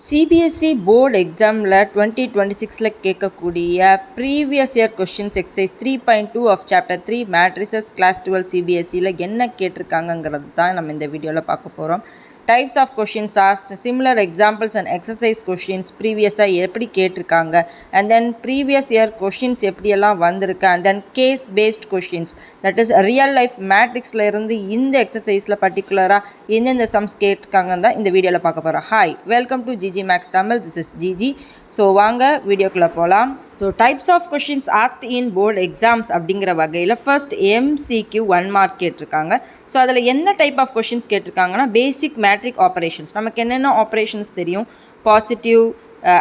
CBSE board எக்ஸாமில் 2026 கேட்கக்கூடிய previous year questions exercise 3.2 of chapter 3 matrices class 12 சிபிஎஸ்சியில் என்ன கேட்டிருக்காங்கங்கிறது தான் நம்ம இந்த வீடியோவில் பார்க்க போகிறோம். Types of questions asked, similar examples and exercise questions ப்ரீவியஸாக எப்படி கேட்டிருக்காங்க, and then previous year questions எப்படியெல்லாம் வந்திருக்கு, and then case based questions, that is real life மேட்ரிக்ஸில் இருந்து இந்த எக்ஸசைஸில் பர்டிகுலராக எந்தெந்த சம்ஸ் கேட்டிருக்காங்கன்னு தான் இந்த வீடியோவில் பார்க்க போகிறோம். Hi, welcome to GG Max Tamil. This is GG. So வாங்க வீடியோக்குள்ளே போகலாம். So types of questions asked in board exams அப்படிங்கிற வகையில் ஃபர்ஸ்ட் எம்சிக்யூ 1 மார்க் கேட்டிருக்காங்க. ஸோ அதில் எந்த டைப் ஆஃப் கொஷின்ஸ் கேட்டிருக்காங்கன்னா பேசிக் மேட்ரிக் ஆப்ரேஷன்ஸ். நமக்கு என்னென்ன ஆப்ரேஷன்ஸ் தெரியும்? Positive,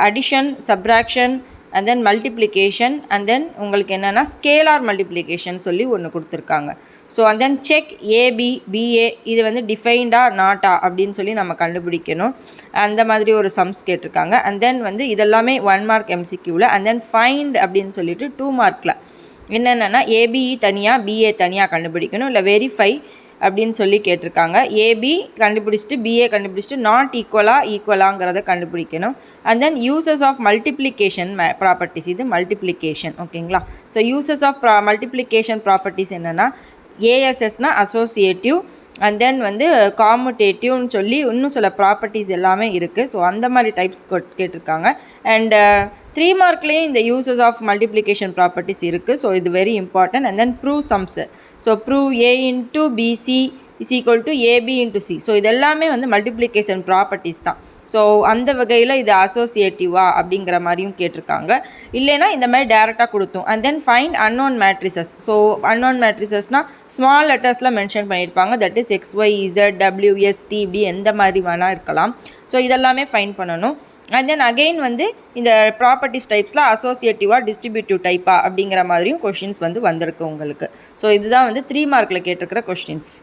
addition, subtraction, and then multiplication, and then உங்களுக்கு என்னென்னா ஸ்கேலார் மல்டிப்ளிகேஷன் சொல்லி ஒன்று கொடுத்துருக்காங்க. So and then check AB BA இது வந்து டிஃபைன்டா நாட்டா அப்படின்னு சொல்லி நம்ம கண்டுபிடிக்கணும். அந்த மாதிரி ஒரு சம்ஸ் கேட்டிருக்காங்க. அண்ட் தென் வந்து இதெல்லாமே 1 மார்க் எம்சிக்யூவில். அண்ட் தென் ஃபைண்ட் அப்படின்னு சொல்லிட்டு 2 மார்க்கில் என்னென்னா ஏபிஇ தனியாக பிஏ தனியாக கண்டுபிடிக்கணும், இல்லை வெரிஃபை அப்படின்னு சொல்லி கேட்டிருக்காங்க. ஏபி கண்டுபிடிச்சிட்டு பிஏ கண்டுபிடிச்சிட்டு நாட் ஈக்குவலாங்கிறத கண்டுபிடிக்கணும். And then uses of multiplication properties, இது மல்டிப்ளிகேஷன், ஓகேங்களா? So uses of multiplication properties என்னென்னா ஏஎஸ்எஸ்னால் அசோசியேட்டிவ், அண்ட் தென் வந்து காமுடேட்டிவ்னு சொல்லி இன்னும் சில ப்ராப்பர்ட்டிஸ் எல்லாமே இருக்குது. ஸோ அந்த மாதிரி டைப்ஸ் கேட்டிருக்காங்க. அண்ட் 3 மார்க்லேயும் இந்த யூசஸ் ஆஃப் மல்டிப்ளிகேஷன் ப்ராப்பர்ட்டிஸ் இருக்குது. ஸோ இது very important. And then prove sums. So prove A into BC is equal to AB into C. So இதெல்லாமே வந்து மல்டிப்ளிகேஷன் ப்ராப்பர்ட்டிஸ் தான். ஸோ அந்த வகையில் இது அசோசியேட்டிவா அப்படிங்கிற மாதிரியும் கேட்டிருக்காங்க. இல்லைனா இந்த மாதிரி டேரெக்டாக கொடுத்தோம். And then find unknown matrices. So unknown மேட்ரிசஸ்னால் ஸ்மால் லெட்டர்ஸில் மென்ஷன் பண்ணியிருப்பாங்க. That is X Y Z W S T இப்படி எந்த மாதிரி வேணால் இருக்கலாம். ஸோ இதெல்லாமே ஃபைண்ட் பண்ணணும். அண்ட் தென் அகெயின் வந்து இந்த ப்ராப்பர்ட்டிஸ் டைப்ஸில் அசோசியேட்டிவாக டிஸ்ட்ரிபியூட்டிவ் டைப்பா அப்படிங்கிற மாதிரியும் கொஷின்ஸ் வந்து வந்திருக்கு உங்களுக்கு. ஸோ இதுதான் வந்து 3 மார்க்கில் கேட்டிருக்கிற கொஷின்ஸ்.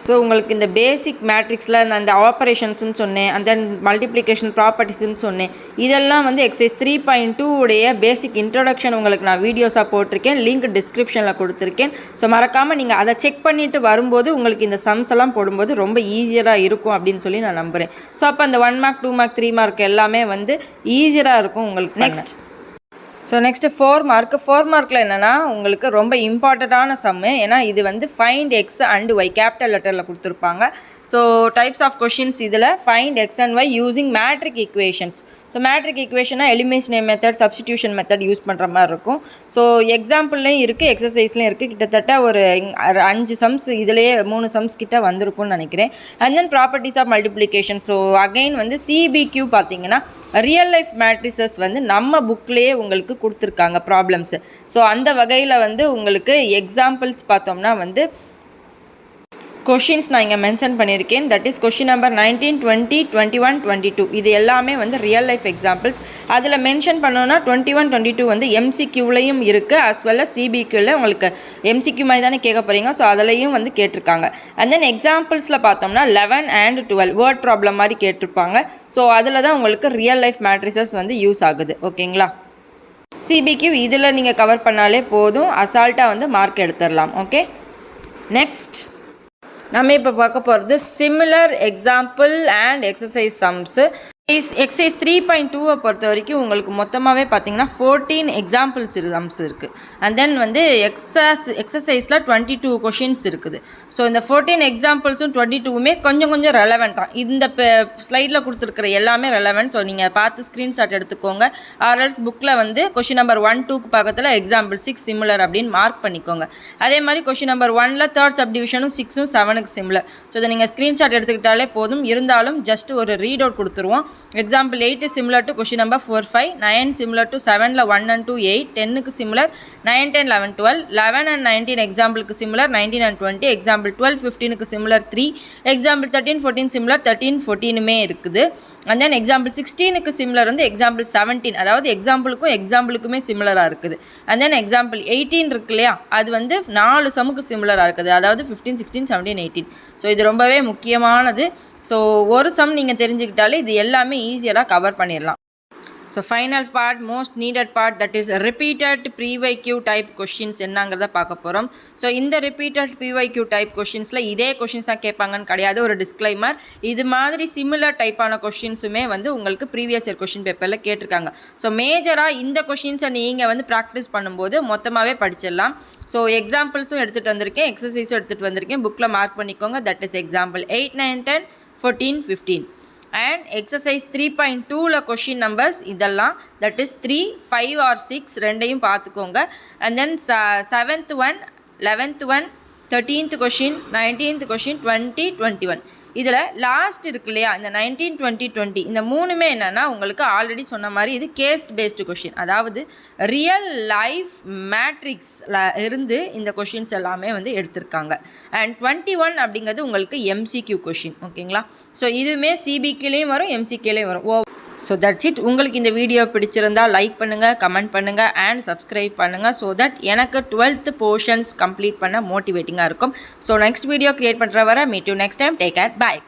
ஸோ உங்களுக்கு இந்த பேசிக் மேட்ரிக்ஸில் நான் இந்த ஆப்ரேஷன்ஸ்னு சொன்னேன், அண்ட் தென் மல்டிப்ளிகேஷன் ப்ராப்பர்ட்டிஸ்ன்னு சொன்னேன். இதெல்லாம் வந்து எக்ஸசைஸ் 3.2 உடைய பேசிக் இன்ட்ரொடக்ஷன் உங்களுக்கு நான் வீடியோஸாக போட்டிருக்கேன், லிங்க் டிஸ்கிரிப்ஷனில் கொடுத்துருக்கேன். ஸோ மறக்காமல் நீங்கள் அதை செக் பண்ணிவிட்டு வரும்போது உங்களுக்கு இந்த சம்ஸ் எல்லாம் போடும்போது ரொம்ப ஈஸியராக இருக்கும் அப்படின்னு சொல்லி நான் நம்புகிறேன். ஸோ அப்போ அந்த 1 மார்க் 2 மார்க் 3 மார்க் எல்லாமே வந்து ஈஸியராக இருக்கும் உங்களுக்கு. Next 4 mark. 4 மார்க்கில் என்னென்னா உங்களுக்கு ரொம்ப இம்பார்ட்டண்ட்டான சம்மு. ஏன்னா இது வந்து find X and Y capital லெட்டரில் கொடுத்துருப்பாங்க. ஸோ டைப்ஸ் ஆஃப் கொஷின்ஸ் இதில் find X and Y using matrix equations. So matrix ஈக்குவேஷனாக elimination method, substitution method use பண்ணுற மாதிரி இருக்கும். ஸோ எக்ஸாம்பிள்லேயும் இருக்குது, எக்ஸசைஸ்லேயும் இருக்குது. கிட்டத்தட்ட ஒரு 5 சம்ஸ் இதிலேயே 3 சம்ஸ் கிட்ட வந்திருக்கும்னு நினைக்கிறேன். And then properties of multiplication. So again வந்து சிபிக்யூ பார்த்தீங்கன்னா ரியல் லைஃப் மேட்ரிசஸ் வந்து நம்ம புக்லேயே உங்களுக்கு கொடுத்துருக்காங்க ப்ராப்ளம்ஸு. ஸோ அந்த வகையில் வந்து உங்களுக்கு எக்ஸாம்பிள்ஸ் பார்த்தோம்னா வந்து கொஷின்ஸ் நான் இங்கே மென்ஷன் பண்ணியிருக்கேன். தட் இஸ் கொஷின் நம்பர் 19, 20, 21, 22 இது எல்லாமே வந்து ரியல் லைஃப் எக்ஸாம்பிள்ஸ். அதில் மென்ஷன் பண்ணோன்னா 21, 22 வந்து எம்சிக்யூலையும் இருக்குது, அஸ் வெல் அஸ் சிபிக்யூவில் உங்களுக்கு எம்சிக்யூ மாதிரி தானே கேட்க போகிறீங்க. ஸோ அதிலையும் வந்து கேட்டிருக்காங்க. அண்ட் தென் எக்ஸாம்பிள்ஸில் பார்த்தோம்னா 11 and 12 வேர்ட் ப்ராப்ளம் மாதிரி கேட்டிருப்பாங்க. ஸோ அதில் தான் உங்களுக்கு ரியல் லைஃப் மேட்ரிசஸ் வந்து யூஸ் ஆகுது, ஓகேங்களா? சிபிக்யூ இதில் நீங்கள் கவர் பண்ணாலே போதும், அசால்ட்டாக வந்து மார்க் எடுத்துடலாம். ஓகே, நெக்ஸ்ட் நம்ம இப்போ பார்க்க போகிறது similar example and exercise sums. Exercise 3.2 பொறுத்த வரைக்கும் உங்களுக்கு மொத்தமாகவே பார்த்தீங்கன்னா 14 எக்ஸாம்பிள்ஸ் சம்ஸ் இருக்குது. அண்ட் தென் வந்து எக்ஸசைஸில் 22 கொஷின்ஸ் இருக்குது. ஸோ இந்த 14 எக்ஸாம்பிள்ஸும் 22மே கொஞ்சம் ரெலவெண்ட் தான். இந்த ஸ்லைடில் கொடுத்துருக்குற எல்லாமே ரெலவெண்ட். ஸோ நீங்கள் பார்த்து ஸ்க்ரீன்ஷாட் எடுத்துக்கோங்க. ஆர்எல்ஸ் புக்கில் வந்து கொஷின் நம்பர் 1, 2க்கு பக்கத்தில் எக்ஸாம்பிள் 6 சிமிலர் அப்படின்னு மார்க் பண்ணிக்கோங்க. அதே மாதிரி கொஷின் நம்பர் 1ல் 3rd சப்டிவிஷனும் 6ம் 7க்கு சிமிலர். ஸோ இதை நீங்கள் ஸ்க்ரீன்ஷாட் எடுத்துக்கிட்டாலே போதும். இருந்தாலும் ஜஸ்ட் ஒரு ரீட் அவுட் கொடுத்துருவோம். Example 8 is similar to question number 4, 5, 9 similar to 7 1 and 2, 8, 10 க்கு similar, 9, 10, 11, 12, 11 and 19 example க்கு similar, 19 and 20, example 12, 15 க்கு similar 3, example 13, 14 similar, 13, 14 மே இருக்குது. and then example 16 க்கு similar வந்து example 17 அதாவது எக்ஸாம்பிளுக்குமே சிமிலராக இருக்குது. and then example 18 இருக்கு இல்லையா, அது வந்து 4 சமுக்கு சிமிலராக இருக்குது, அதாவது 15, 16, 17, 18. ஸோ இது ரொம்பவே முக்கியமானது. ஸோ ஒரு சம் நீங்கள் தெரிஞ்சுக்கிட்டாலே இது எல்லாமே ஈஸியாக கவர் பண்ணிடலாம். So final part, most needed part, that is repeated ப்ரீவைக்யூ டைப் கொஷின்ஸ் என்னங்கிறத பார்க்க போகிறோம். ஸோ இந்த ரிப்பீட்டட் ப்ரீவைக்யூ டைப் கொஷின்ஸில் இதே கொஷின்ஸ் தான் கேட்பாங்கன்னு கிடையாது. ஒரு டிஸ்க்ளைமர், இது மாதிரி சிமிலர் டைப்பான கொஷின்ஸுமே வந்து உங்களுக்கு ப்ரீவியஸ் இயர் கொஷின் பேப்பரில் கேட்டிருக்காங்க. ஸோ மேஜராக இந்த கொஷின்ஸை நீங்கள் வந்து ப்ராக்டிஸ் பண்ணும்போது மொத்தமாகவே படிச்சிடலாம். ஸோ எக்ஸாம்பிள்ஸும் எடுத்துகிட்டு வந்திருக்கேன், எக்ஸசைஸும் எடுத்துகிட்டு வந்திருக்கேன். புக்கில் மார்க் பண்ணிக்கோங்க. That is example 8, 9, 10, 14, 15. And exercise 3.2ல கொஷின் நம்பர்ஸ் இதெல்லாம், தட் இஸ் 3, 5 or 6 ரெண்டையும் பார்த்துக்கோங்க. And then 7th one, 11th one, 13th question, 19th question, 20, 21. இதில் லாஸ்ட் இருக்கு இல்லையா, இந்த 19, 20, 20 இந்த மூணுமே என்னென்னா உங்களுக்கு ஆல்ரெடி சொன்ன மாதிரி இது கேஸ் பேஸ்டு கொஷின். அதாவது ரியல் லைஃப் மேட்ரிக்ஸில் இருந்து இந்த கொஷின்ஸ் எல்லாமே வந்து எடுத்திருக்காங்க. அண்ட் 21 அப்படிங்கிறது உங்களுக்கு எம்சிக்யூ கொஷின். ஓகேங்களா? ஸோ இதுவுமே சிபிக்யூலேயும் வரும், எம்சிக்யூலேயும் வரும். So that's it. உங்களுக்கு இந்த வீடியோ பிடிச்சிருந்தால் லைக் பண்ணுங்கள், கமெண்ட் பண்ணுங்கள் அண்ட் சப்ஸ்கிரைப் பண்ணுங்கள். ஸோ தட் எனக்கு 12th போர்ஷன்ஸ் கம்ப்ளீட் பண்ண மோட்டிவேட்டிங்காக இருக்கும். ஸோ நெக்ஸ்ட் வீடியோ க்ரியேட் பண்ணுற வர meet you next time. Take care. Bye.